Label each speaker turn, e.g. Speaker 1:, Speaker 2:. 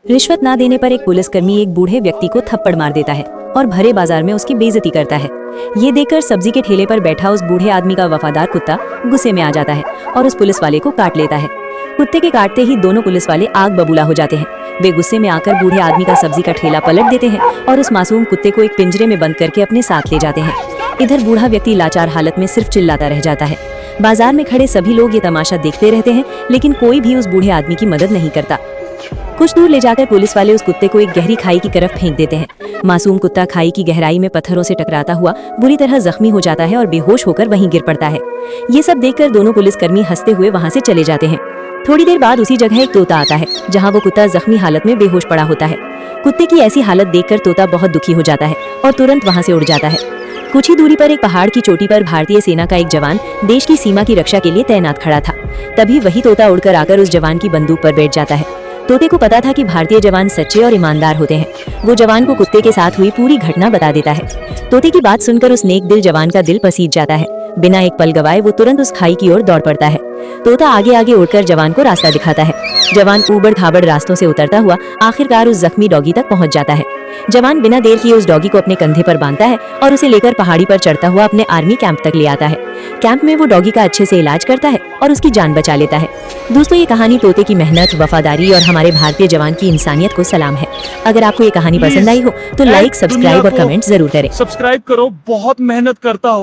Speaker 1: रिश्वत ना देने पर एक पुलिसकर्मी एक बूढ़े व्यक्ति को थप्पड़ मार देता है और भरे बाजार में उसकी बेइज्जती करता है। ये देखकर सब्जी के ठेले पर बैठा उस बूढ़े आदमी का वफादार कुत्ता गुस्से में आ जाता है और उस पुलिस वाले को काट लेता है। कुत्ते के काटते ही दोनों पुलिस वाले आग बबूला हो जाते हैं। वे गुस्से में आकर बूढ़े आदमी का सब्जी का ठेला पलट देते हैं और उस मासूम कुत्ते को एक पिंजरे में बंद करके अपने साथ ले जाते हैं। इधर बूढ़ा व्यक्ति लाचार हालत में सिर्फ चिल्लाता रह जाता है। बाजार में खड़े सभी लोग ये तमाशा देखते रहते हैं, लेकिन कोई भी उस बूढ़े आदमी की मदद नहीं करता। कुछ दूर ले जाकर पुलिस वाले उस कुत्ते को एक गहरी खाई की तरफ फेंक देते हैं। मासूम कुत्ता खाई की गहराई में पत्थरों से टकराता हुआ बुरी तरह जख्मी हो जाता है और बेहोश होकर वहीं गिर पड़ता है। ये सब देखकर दोनों पुलिसकर्मी हंसते हुए वहां से चले जाते हैं। थोड़ी देर बाद उसी जगह एक तोता आता है, जहां वो कुत्ता जख्मी हालत में बेहोश पड़ा होता है। कुत्ते की ऐसी हालत देखकर तोता बहुत दुखी हो जाता है और तुरंत वहां से उड़ जाता है। कुछ ही दूरी पर एक पहाड़ की चोटी पर भारतीय सेना का एक जवान देश की सीमा की रक्षा के लिए तैनात खड़ा था। तभी वही तोता उड़कर आकर उस जवान की बंदूक पर बैठ जाता है। तोते को पता था कि भारतीय जवान सच्चे और ईमानदार होते हैं। वो जवान को कुत्ते के साथ हुई पूरी घटना बता देता है। तोते की बात सुनकर उस नेक दिल जवान का दिल पसीज जाता है। बिना एक पल गवाए वो तुरंत उस खाई की ओर दौड़ पड़ता है। तोता आगे आगे उड़कर जवान को रास्ता दिखाता है। जवान ऊबड़ खाबड़ रास्तों से उतरता हुआ आखिरकार उस जख्मी डॉगी तक पहुंच जाता है। जवान बिना देर किए उस डॉगी को अपने कंधे पर बांधता है और उसे लेकर पहाड़ी पर चढ़ता हुआ अपने आर्मी कैंप तक ले आता है। कैंप में वो डॉगी का अच्छे से इलाज करता है और उसकी जान बचा लेता है। दोस्तों, ये कहानी तोते की मेहनत, वफादारी और हमारे भारतीय जवान की इंसानियत को सलाम है। अगर आपको ये कहानी पसंद आई हो तो लाइक, सब्सक्राइब और कमेंट जरूर करें।
Speaker 2: सब्सक्राइब करो, बहुत मेहनत करता हो।